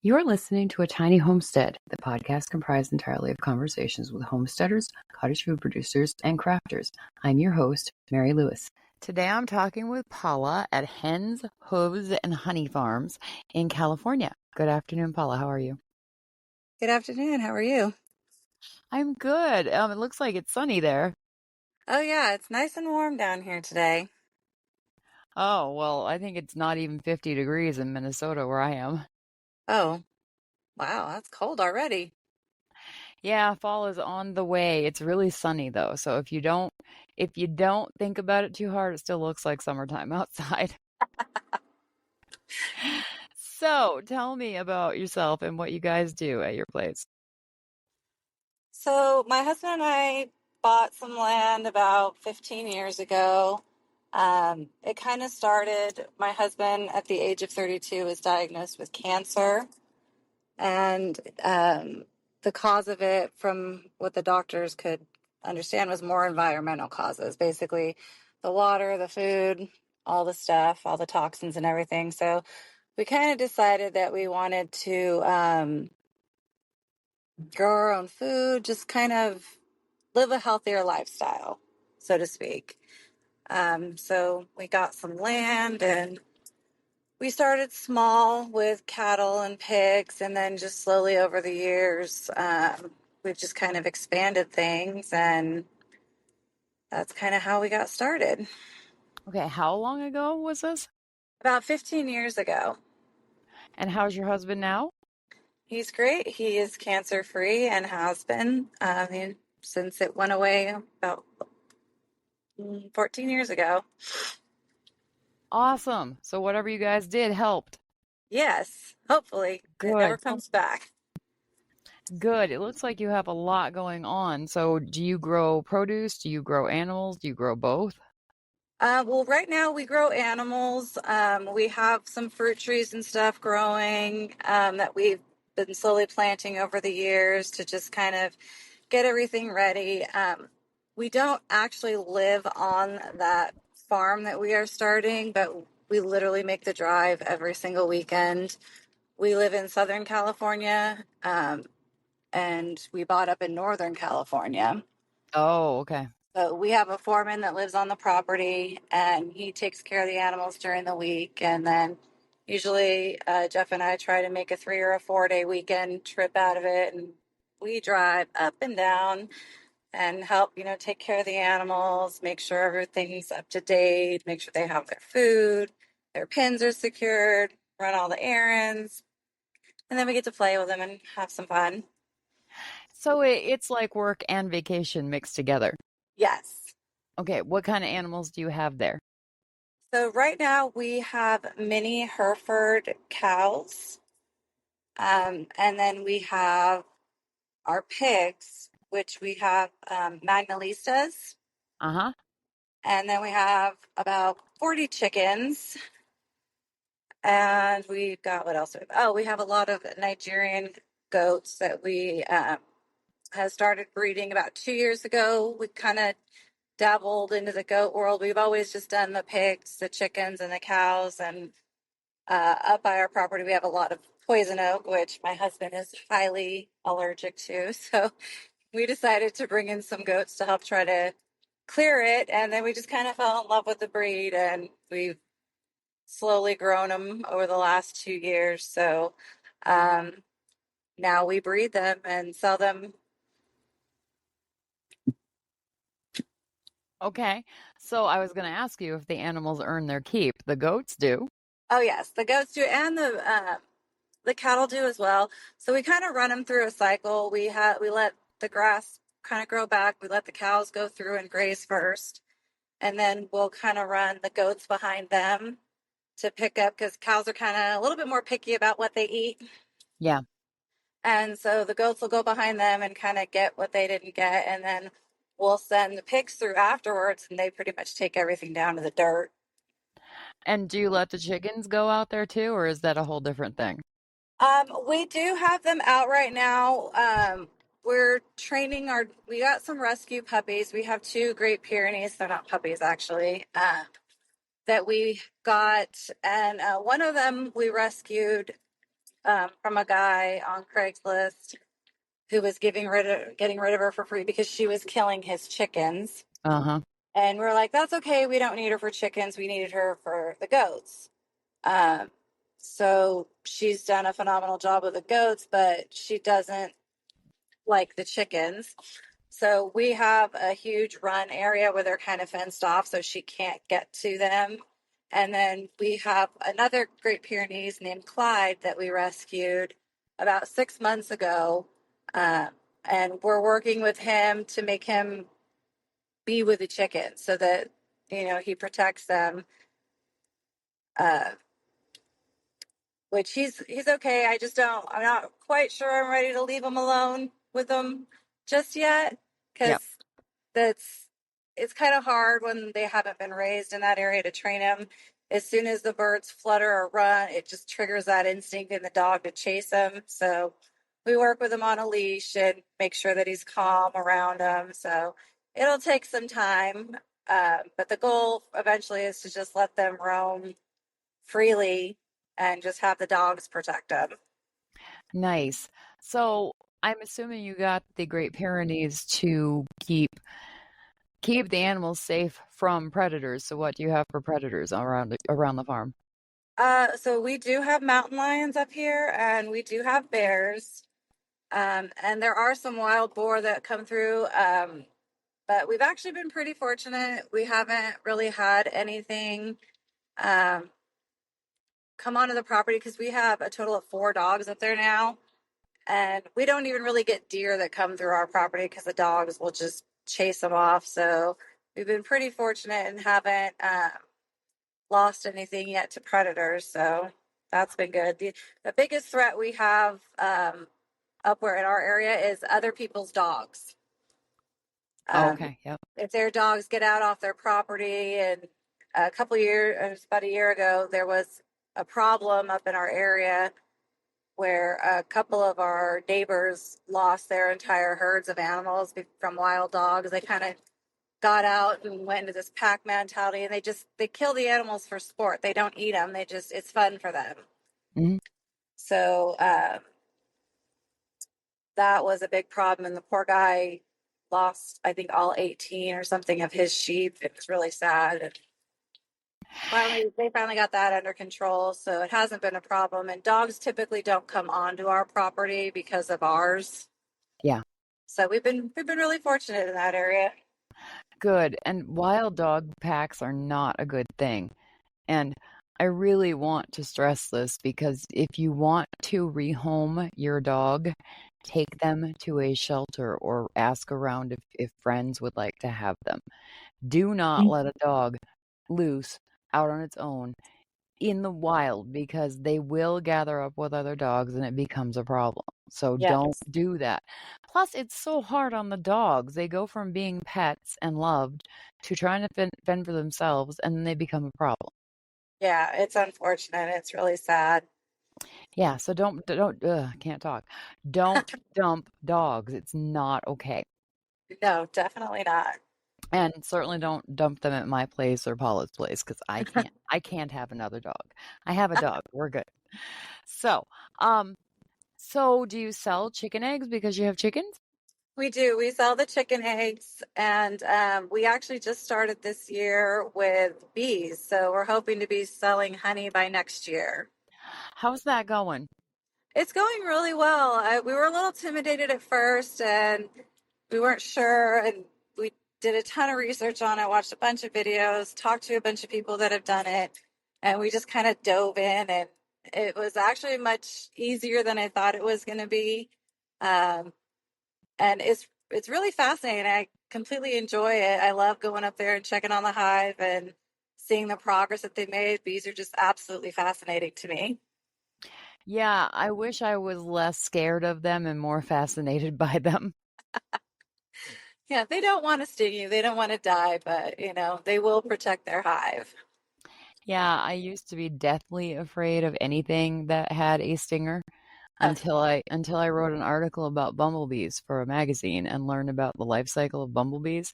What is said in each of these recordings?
You're listening to A Tiny Homestead, the podcast comprised entirely of conversations with homesteaders, cottage food producers, and crafters. I'm your host, Mary Lewis. Today I'm talking with Paula at Hens, Hooves, and Honey Farms in California. Good afternoon, Paula. How are you? Good afternoon. How are you? I'm good. It looks like it's sunny there. Oh, yeah, it's nice and warm down here today. Oh, well, I think it's not even 50 degrees in Minnesota where I am. Oh, wow, that's cold already. Yeah, fall is on the way. It's really sunny though. So if you don't think about it too hard, it still looks like summertime outside. So, tell me about yourself and what you guys do at your place. So, my husband and I bought some land about 15 years ago. It kind of started, my husband at the age of 32 was diagnosed with cancer. And the cause of it, from what the doctors could understand, was more environmental causes. Basically, the water, the food, all the stuff, all the toxins and everything. So we kind of decided that we wanted to grow our own food, just kind of live a healthier lifestyle, so to speak. So we got some land and we started small with cattle and pigs, and then just slowly over the years, we've just kind of expanded things, and that's kind of how we got started. Okay, how long ago was this? About 15 years ago. And how's your husband now? He's great. He is cancer free and has been since it went away about 14 years ago. Awesome. So whatever you guys did helped. Yes, hopefully. It never Good. comes back. Good. It looks like you have a lot going on. So do you grow produce? Do you grow animals? Do you grow both? Well, right now we grow animals. We have some fruit trees and stuff growing that we've been slowly planting over the years to just kind of get everything ready. We don't actually live on that farm that we are starting, but we literally make the drive every single weekend. We live in Southern California, and we bought up in Northern California. Oh, okay. So we have a foreman that lives on the property, and he takes care of the animals during the week. And then usually Jeff and I try to make a 3 or a 4 day weekend trip out of it. And we drive up and down and help, take care of the animals, make sure everything's up to date, make sure they have their food, their pins are secured, run all the errands. And then we get to play with them and have some fun. So it's like work and vacation mixed together. Yes. Okay, what kind of animals do you have there? So right now we have mini Hereford cows. And then we have our pigs, which we have Magna-Listas. Uh-huh. And then we have about 40 chickens. And we've got, what else? We have a lot of Nigerian goats that we have started breeding about 2 years ago. We kind of dabbled into the goat world. We've always just done the pigs, the chickens, and the cows. And up by our property, we have a lot of poison oak, which my husband is highly allergic to. So we decided to bring in some goats to help try to clear it. And then we just kind of fell in love with the breed, and we've slowly grown them over the last 2 years. So um, now we breed them and sell them. Okay. So I was going to ask you if the animals earn their keep. The goats do. Oh, yes, the goats do, and the cattle do as well. So we kind of run them through a cycle. We let the grass kind of grow back. We let the cows go through and graze first, and then we'll kind of run the goats behind them to pick up, because cows are kind of a little bit more picky about what they eat. Yeah. And so the goats will go behind them and kind of get what they didn't get, and then we'll send the pigs through afterwards, and they pretty much take everything down to the dirt. And do you let the chickens go out there too, or is that a whole different thing? We do have them out right now. We're training we got some rescue puppies. We have two Great Pyrenees. They're not puppies, actually, that we got. And one of them we rescued from a guy on Craigslist who was getting rid of her for free because she was killing his chickens. Uh-huh. And we're like, that's okay. We don't need her for chickens. We needed her for the goats. Um, so she's done a phenomenal job with the goats, but she doesn't like the chickens. So we have a huge run area where they're kind of fenced off, so she can't get to them. And then we have another Great Pyrenees named Clyde that we rescued about 6 months ago. Uh, and we're working with him to make him be with the chickens so that, he protects them. Uh, which he's okay. I'm not quite sure I'm ready to leave him alone with them just yet because Yep. that's it's kind of hard when they haven't been raised in that area to train them. As soon as the birds flutter or run, it just triggers that instinct in the dog to chase them. So we work with him on a leash and make sure that he's calm around them. So it'll take some time, but the goal eventually is to just let them roam freely and just have the dogs protect them. Nice. So I'm assuming you got the Great Pyrenees to keep the animals safe from predators. So what do you have for predators around the farm? So we do have mountain lions up here, and we do have bears, and there are some wild boar that come through. But we've actually been pretty fortunate. We haven't really had anything um, come onto the property because we have a total of 4 dogs up there now, and we don't even really get deer that come through our property because the dogs will just chase them off. So we've been pretty fortunate and haven't lost anything yet to predators. So that's been good. The biggest threat we have up where in our area is other people's dogs. Oh, Um, okay. Yep. if their dogs get out off their property, and a couple of years, about a year ago, there was a problem up in our area where a couple of our neighbors lost their entire herds of animals from wild dogs. They kind of got out and went into this pack mentality, and they kill the animals for sport. They don't eat them. It's fun for them. Mhm. So that was a big problem, and the poor guy lost, I think, all 18 or something of his sheep. It was really sad. And they finally got that under control, so it hasn't been a problem. And dogs typically don't come onto our property because of ours. Yeah. So we've been really fortunate in that area. Good. And wild dog packs are not a good thing. And I really want to stress this because if you want to rehome your dog, take them to a shelter or ask around if friends would like to have them. Do not let a dog loose out on its own in the wild because they will gather up with other dogs and it becomes a problem. So don't Yes. do that. Plus, it's so hard on the dogs. They go from being pets and loved to trying to fend for themselves and then they become a problem. Yeah, it's unfortunate. It's really sad. Yeah, so don't can't talk. Don't dump dogs. It's not okay. No, definitely not. And certainly don't dump them at my place or Paula's place because I can't have another dog. I have a dog. We're good. So, um, so do you sell chicken eggs because you have chickens? We do. We sell the chicken eggs, and we actually just started this year with bees. So we're hoping to be selling honey by next year. How's that going? It's going really well. We were a little intimidated at first, and we weren't sure. And we did a ton of research on it, watched a bunch of videos, talked to a bunch of people that have done it, and we just kind of dove in. And it was actually much easier than I thought it was going to be. Um, and it's really fascinating. I completely enjoy it. I love going up there and checking on the hive and seeing the progress that they made. Bees are just absolutely fascinating to me. Yeah, I wish I was less scared of them and more fascinated by them. Yeah, they don't want to sting you. They don't want to die, but they will protect their hive. Yeah, I used to be deathly afraid of anything that had a stinger until I wrote an article about bumblebees for a magazine and learned about the life cycle of bumblebees.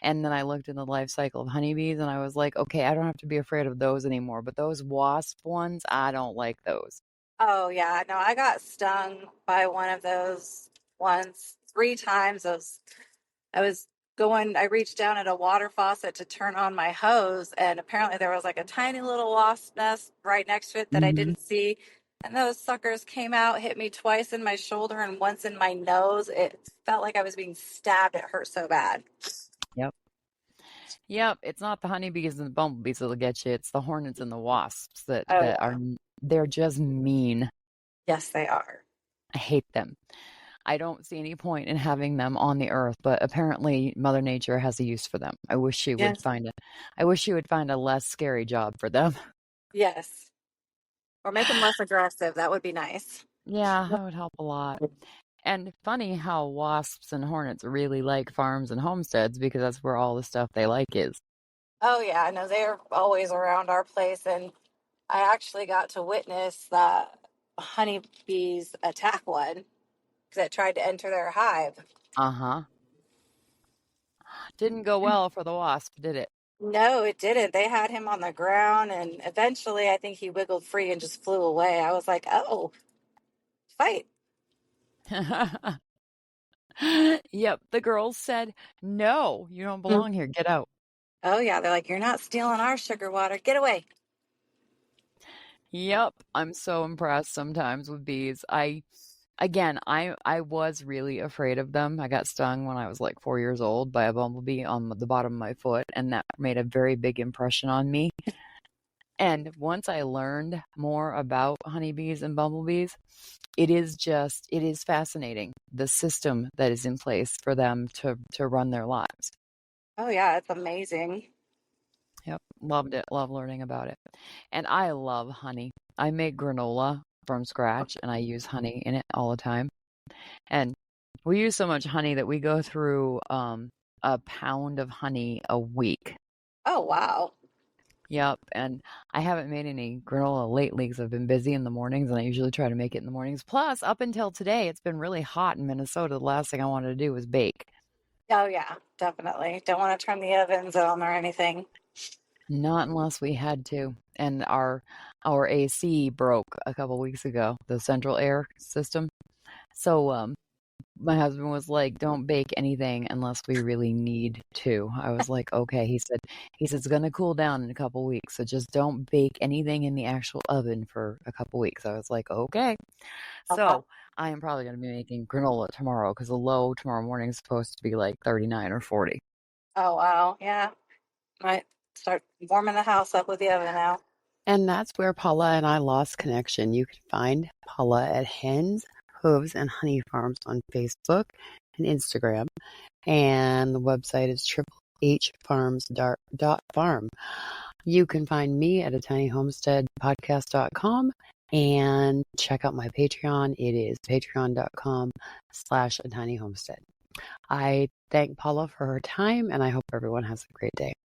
And then I looked in the life cycle of honeybees and I was like, okay, I don't have to be afraid of those anymore. But those wasp ones, I don't like those. Oh yeah, no, I got stung by one of those once, 3 times. I was I reached down at a water faucet to turn on my hose, and apparently there was like a tiny little wasp nest right next to it that I Hmm. didn't see. And those suckers came out, hit me twice in my shoulder and once in my nose. It felt like I was being stabbed. It hurt so bad. Yep. Yep. It's not the honeybees and the bumblebees that'll get you. It's the hornets and the wasps Oh that yeah. are they're just mean. Yes, they are. I hate them. I don't see any point in having them on the earth, but apparently Mother Nature has a use for them. Yes. I wish she would find a less scary job for them. Yes. Or make them less aggressive. That would be nice. Yeah, that would help a lot. And funny how wasps and hornets really like farms and homesteads because that's where all the stuff they like is. Oh yeah, no, they're always around our place, and I actually got to witness the honeybees attack one that tried to enter their hive. Uh-huh. Didn't go well for the wasp, did it? No, it didn't. They had him on the ground, and eventually I think he wiggled free and just flew away. I was like, oh, fight. Yep, the girls said, "No, you don't Mm. belong here. Get out." Oh, yeah. They're like, you're not stealing our sugar water. Get away. Yep, I'm so impressed sometimes with bees. I was really afraid of them. I got stung when I was like 4 years old by a bumblebee on the bottom of my foot, and that made a very big impression on me. And once I learned more about honeybees and bumblebees, it is fascinating the system that is in place for them to run their lives. Oh, yeah. It's amazing. Yep, loved it. Love learning about it. And I love honey. I make granola from scratch and I use honey in it all the time. And we use so much honey that we go through a pound of honey a week. Oh, wow. Yep. And I haven't made any granola lately because I've been busy in the mornings and I usually try to make it in the mornings. Plus, up until today, it's been really hot in Minnesota. The last thing I wanted to do was bake. Oh, yeah. Definitely. Don't want to turn the ovens on or anything. Not unless we had to. And our AC broke a couple weeks ago, the central air system. So my husband was like, "Don't bake anything unless we really need to." I was like, "Okay." He said it's gonna cool down in a couple weeks, so just don't bake anything in the actual oven for a couple weeks. I was like, "Okay." Oh, wow. So I am probably gonna be making granola tomorrow because the low tomorrow morning is supposed to be like 39 or 40. Oh, wow. Yeah. Might start warming the house up with the oven now. And that's where Paula and I lost connection. You can find Paula at Hens, Hooves, and Honey Farms on Facebook and Instagram. And the website is triplehfarms.farm. You can find me at a tiny homestead podcast.com and check out my Patreon. It is patreon.com/a tiny homestead. I thank Paula for her time and I hope everyone has a great day.